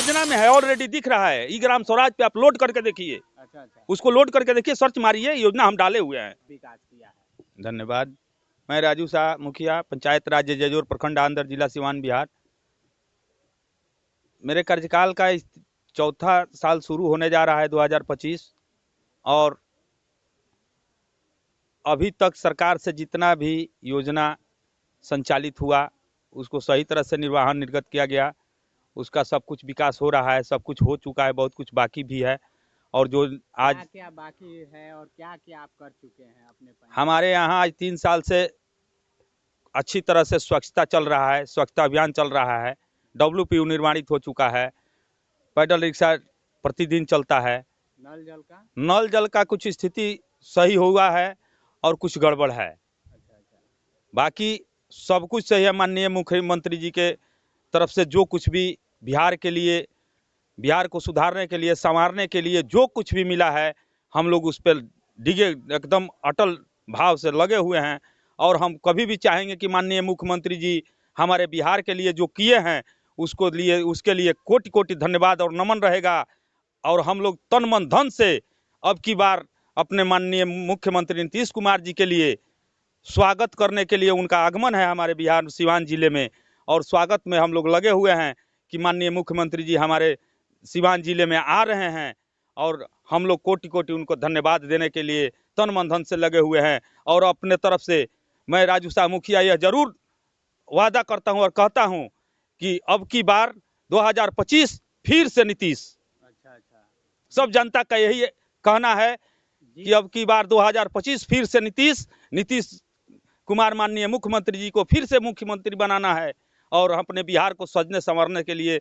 योजना में है, ऑलरेडी दिख रहा है। ई ग्राम स्वराज पे आप लोड करके देखिए। अच्छा अच्छा, उसको लोड करके देखिए, सर्च मारिए, योजना हम डाले हुए हैं। विकास किया है। धन्यवाद। मैं राजू शाह, मुखिया, पंचायत राज्य जजोर, प्रखंड आंध्र, जिला सिवान, बिहार। मेरे कार्यकाल का चौथा साल शुरू होने जा रहा है 2025, और अभी तक सरकार से जितना भी योजना संचालित हुआ उसको सही तरह से निर्वहन निर्गत किया गया। उसका सब कुछ विकास हो रहा है, सब कुछ हो चुका है, बहुत कुछ बाकी भी है। और जो आज क्या क्या बाकी है और क्या क्या आप कर चुके हैं अपने पंचायत? हमारे यहाँ आज 3 साल से अच्छी तरह से स्वच्छता चल रहा है, स्वच्छता अभियान चल रहा है। WPU निर्माणित हो चुका है। पैदल रिक्शा प्रतिदिन चलता है। नल जल का कुछ स्थिति सही हुआ है और कुछ गड़बड़ है। अच्छा अच्छा, बाकी सब कुछ सही है। माननीय मुख्यमंत्री जी के तरफ से जो कुछ भी बिहार के लिए, बिहार को सुधारने के लिए, संवारने के लिए जो कुछ भी मिला है, हम लोग उस पर डिगे एकदम अटल भाव से लगे हुए हैं। और हम कभी भी चाहेंगे कि माननीय मुख्यमंत्री जी हमारे बिहार के लिए जो किए हैं उसके लिए कोटि कोटि धन्यवाद और नमन रहेगा। और हम लोग तन मन धन से अब की बार अपने माननीय मुख्यमंत्री नीतीश कुमार जी के लिए स्वागत करने के लिए, उनका आगमन है हमारे बिहार सिवान जिले में, और स्वागत में हम लोग लगे हुए हैं कि माननीय मुख्यमंत्री जी हमारे सिवान जिले में आ रहे हैं। और हम लोग कोटि कोटि उनको धन्यवाद देने के लिए तन मन धन से लगे हुए हैं। और अपने तरफ से मैं राजू शाह मुखिया यह जरूर वादा करता हूं और कहता हूं कि अब की बार 2025 फिर से नीतीश। अच्छा अच्छा, सब जनता का यही कहना है कि अब की बार 2025 फिर से नीतीश कुमार माननीय मुख्यमंत्री जी को फिर से मुख्यमंत्री बनाना है और अपने बिहार को सजने संवरने के लिए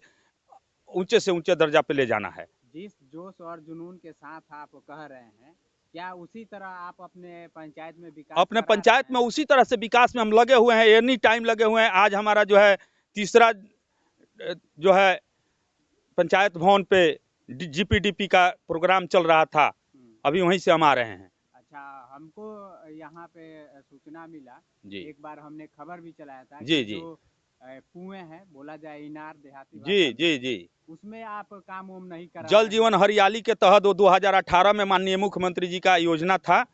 ऊंचे से ऊंचे दर्जा पे ले जाना है। जिस जोश और जुनून के साथ आप कह रहे हैं, क्या उसी तरह आप अपने पंचायत में विकास अपने पंचायत में उसी तरह से विकास में हम लगे हुए हैं, एनी टाइम लगे हुए हैं। आज हमारा जो है तीसरा जो है पंचायत भवन पे GPDP का प्रोग्राम चल रहा था, अभी वहीं से हम आ रहे हैं। अच्छा, हमको यहाँ पे सूचना मिला जी, एक बार हमने खबर भी चलाया था जी कि जी, जो कुएं हैं, बोला जाए इनार देहाती जी जी जी, उसमें आप काम उम नहीं करा जल रहे जीवन हरियाली के तहत वो 2018 में माननीय मुख्यमंत्री जी का योजना था,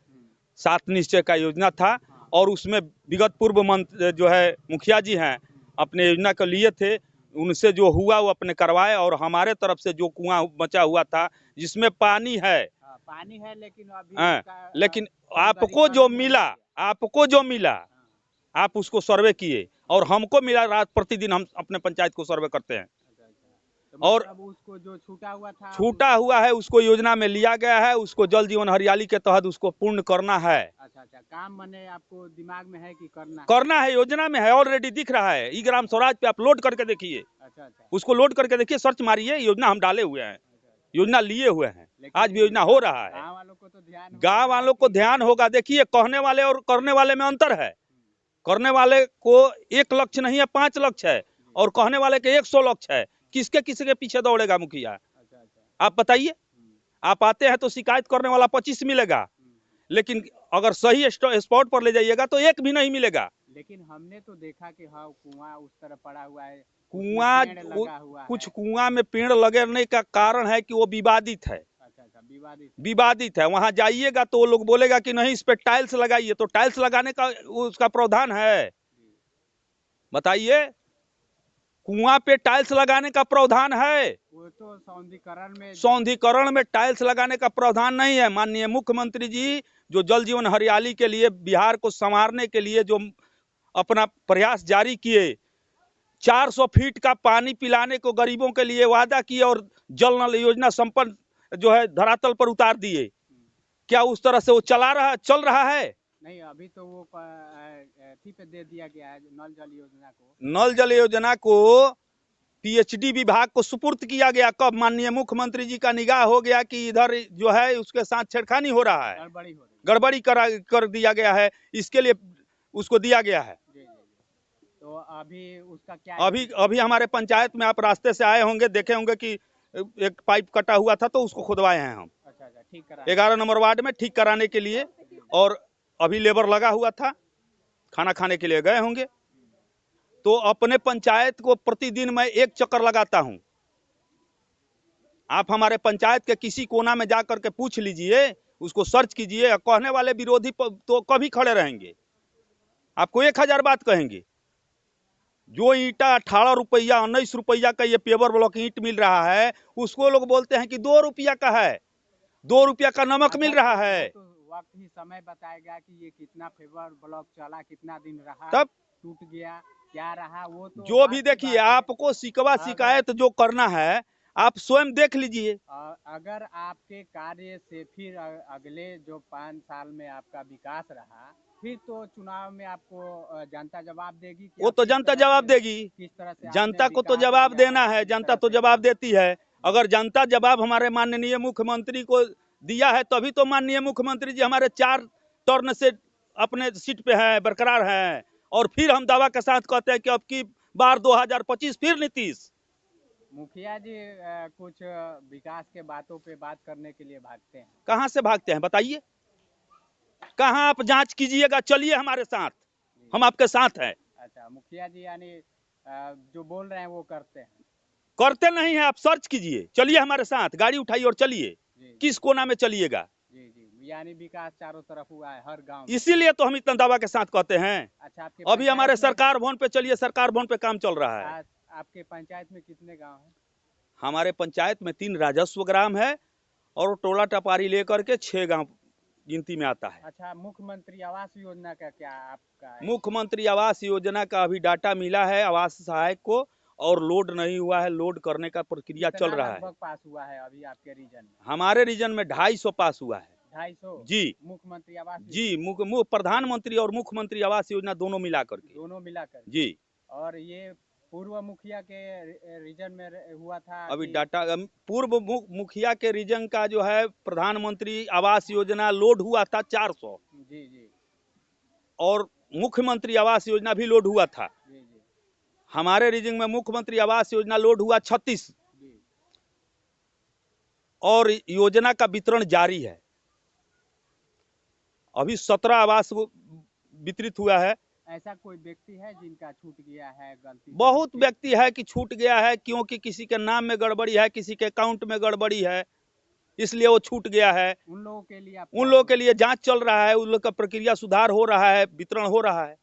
7 निश्चय का योजना था। और उसमें विगत पूर्व मंत्री जो है मुखिया जी हैं, अपने योजना को लिए थे, उनसे जो हुआ वो अपने करवाए। और हमारे तरफ से जो कुआं बचा हुआ था जिसमें पानी है, लेकिन अभी लेकिन आपको जो मिला आप उसको सर्वे किए और हमको मिला। रात प्रतिदिन हम अपने पंचायत को सर्वे करते हैं। तो और मतलब उसको जो छूटा हुआ है उसको योजना में लिया गया है, उसको जल जीवन हरियाली के तहत उसको पूर्ण करना है। अच्छा अच्छा, काम मने आपको दिमाग में है कि करना है, योजना में है, ऑलरेडी दिख रहा है। ई ग्राम स्वराज पे आप लोड करके देखिए। अच्छा अच्छा, उसको लोड करके देखिए, सर्च मारिए, योजना हम डाले हुए हैं, योजना लिए हुए हैं, आज भी योजना हो रहा है। गाँव वालों को तो ध्यान गाँव वालों को ध्यान होगा। देखिए, कहने वाले और करने वाले में अंतर है। करने वाले को 1 लक्ष्य नहीं है, 5 लक्ष्य है, और कहने वाले के 100 लक्ष्य है। किसके पीछे दौड़ेगा मुखिया? आप बताइए। आप आते हैं तो शिकायत करने वाला 25 मिलेगा, लेकिन अगर सही स्पॉट पर ले जाइएगा तो 1 भी नहीं मिलेगा। लेकिन हमने तो देखा कि हाँ, कुआं उस तरह पड़ा हुआ है, कुछ कुआं में पेड़ लगने का कारण है कि वो विवादित है। अच्छा, विवादित है। वहां जाइएगा तो वो लोग बोलेगा कि नहीं, इस पे टाइल्स लगाइए, तो टाइल्स लगाने का उसका प्रावधान है। बताइए, कुआं पे टाइल्स लगाने का प्रावधान है? वो तो सौंदर्यीकरण में टाइल्स लगाने का प्रावधान नहीं है। माननीय मुख्यमंत्री जी जो जल जीवन हरियाली के लिए, बिहार को संवारने के लिए जो अपना प्रयास जारी किए, 400 फीट का पानी पिलाने को गरीबों के लिए वादा किए और जल नल योजना संपन्न जो है धरातल पर उतार दिए। क्या उस तरह से वो चल रहा है? नहीं, अभी तो वो पे दे दिया गया है नल जल योजना को PhD विभाग को सुपुर्द किया गया। कब? माननीय मुख्यमंत्री जी का निगाह हो गया कि इधर जो है उसके साथ छेड़खानी हो रहा है, गड़बड़ी कर दिया गया है, इसके लिए उसको दिया गया है। तो अभी उसका क्या? अभी हमारे पंचायत में आप रास्ते से आए होंगे, देखे होंगे कि एक पाइप कटा हुआ था, तो उसको खुदवाए हैं हम। अच्छा, ठीक करा 11 नंबर वार्ड में ठीक कराने के लिए। और अभी लेबर लगा हुआ था, खाना खाने के लिए गए होंगे। तो अपने पंचायत को प्रतिदिन मैं 1 चक्कर लगाता हूं। आप हमारे पंचायत के किसी कोना में जा करके पूछ लीजिए, उसको सर्च कीजिए। कहने वाले विरोधी तो कभी खड़े रहेंगे, आपको 1000 बात कहेंगे। जो ईंटा 18 रुपया 19 रुपया का ये पेवर ब्लॉक ईंट मिल रहा है, उसको लोग बोलते हैं कि 2 रुपया का है, 2 रुपया का नमक मिल रहा है। तो वक्त ही समय बताएगा कि ये कितना पेवर ब्लॉक चला, कितना दिन रहा, तब टूट गया, क्या रहा, वो तो जो भी देखिए, आपको शिकवा शिकायत जो करना है आप स्वयं देख लीजिए। अगर आपके कार्य से फिर अगले जो 5 साल में आपका विकास रहा, फिर तो चुनाव में आपको जनता जवाब देगी। वो तो जनता जवाब देगी, किस तरह से जनता को तो जवाब देना है, जनता तो जवाब देती है। अगर जनता जवाब हमारे माननीय मुख्यमंत्री को दिया है, तभी तो माननीय मुख्यमंत्री जी हमारे 4 टर्न से अपने सीट पे हैं, बरकरार हैं। और फिर हम दावा के साथ कहते हैं कि अब की बार 2025 फिर नीतीश। मुखिया जी कुछ विकास के बातों पे बात करने के लिए भागते हैं। कहाँ से भागते हैं बताइए, कहाँ आप जांच कीजिएगा, चलिए हमारे साथ, हम आपके साथ हैं। अच्छा, मुखिया जी यानी जो बोल रहे हैं वो करते हैं? करते नहीं है, आप सर्च कीजिए, चलिए हमारे साथ, गाड़ी उठाइए और चलिए। किस कोना में चलिएगा? जी जी, यानी विकास चारों तरफ हुआ है, हर गांव। इसीलिए तो हम इतना दावा के साथ कहते हैं। अच्छा, आपके अभी हमारे सरकार भवन पे चलिए, सरकार भवन पे काम चल रहा है। आपके पंचायत में कितने गांव हैं? हमारे पंचायत में 3 राजस्व ग्राम है और टोला टपारी लेकर के 6 गांव गिनती में आता है। अच्छा, मुख्यमंत्री आवास योजना का क्या आपका है? मुख्यमंत्री आवास योजना का अभी डाटा मिला है आवास सहायक को, और लोड नहीं हुआ है, लोड करने का प्रक्रिया चल रहा है। पास हुआ है अभी आपके रीजन में? हमारे रीजन में 250 पास हुआ है। 250? जी, मुख्यमंत्री आवास जी, प्रधानमंत्री और मुख्यमंत्री आवास योजना दोनों मिलाकर जी। और ये पूर्व मुखिया के रीजन में हुआ था? अभी डाटा पूर्व मुखिया के रीजन का जो है प्रधानमंत्री आवास योजना लोड हुआ था 400 जी जी, और मुख्यमंत्री आवास योजना भी लोड हुआ था जी जी। हमारे रीजन में मुख्यमंत्री आवास योजना लोड हुआ 36 और योजना का वितरण जारी है। अभी 17 आवास वितरित हुआ है। ऐसा कोई व्यक्ति है जिनका छूट गया है गलती? बहुत व्यक्ति है कि छूट गया है, क्योंकि किसी के नाम में गड़बड़ी है, किसी के अकाउंट में गड़बड़ी है, इसलिए वो छूट गया है। उन लोगों के लिए जांच चल रहा है, उन लोग का प्रक्रिया सुधार हो रहा है, वितरण हो रहा है।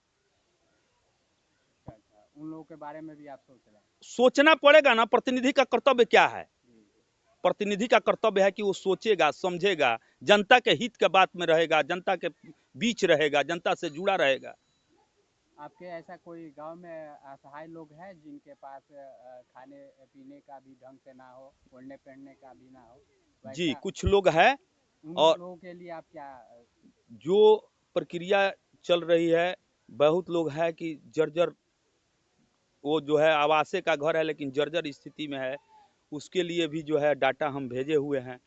उन लोगों के बारे में भी आप सोच रहे हैं? सोचना पड़ेगा ना, प्रतिनिधि का कर्तव्य क्या है? प्रतिनिधि का कर्तव्य है कि वो सोचेगा, समझेगा, जनता के हित के बात में रहेगा, जनता के बीच रहेगा, जनता से जुड़ा रहेगा। आपके ऐसा कोई गांव में असहाय लोग हैं जिनके पास खाने पीने का भी ढंग से ना हो, ओढ़ने पहनने का भी ना हो? जी, कुछ लोग हैं। और लोगों के लिए आप क्या? जो प्रक्रिया चल रही है, बहुत लोग हैं कि जर्जर, वो जो है आवासीय का घर है लेकिन जर्जर स्थिति में है, उसके लिए भी जो है डाटा हम भेजे हुए हैं।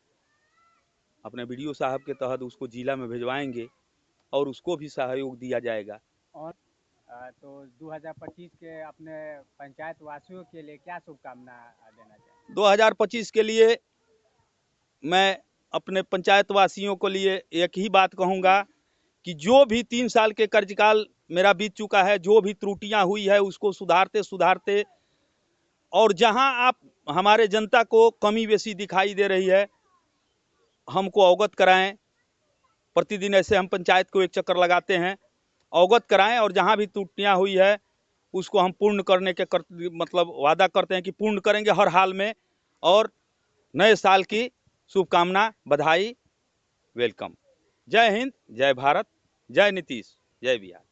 अपने वीडियो साहब के तहत उसको जिला में भिजवाएंगे और उसको भी सहयोग दिया जाएगा। और तो 2025 के अपने पंचायत वासियों के लिए क्या शुभकामना देना चाहिए? 2025 के लिए मैं अपने पंचायत वासियों को लिए एक ही बात कहूँगा कि जो भी 3 साल के कार्यकाल मेरा बीत चुका है, जो भी त्रुटियां हुई है उसको सुधारते और जहां आप हमारे जनता को कमी बेसी दिखाई दे रही है, हमको अवगत कराएं। प्रतिदिन ऐसे हम पंचायत को एक चक्कर लगाते हैं, अवगत कराएं और जहां भी त्रुटियां हुई है उसको हम पूर्ण करने के मतलब वादा करते हैं कि पूर्ण करेंगे हर हाल में। और नए साल की शुभकामना, बधाई, वेलकम। जय हिंद, जय भारत, जय नीतीश, जय बिहार।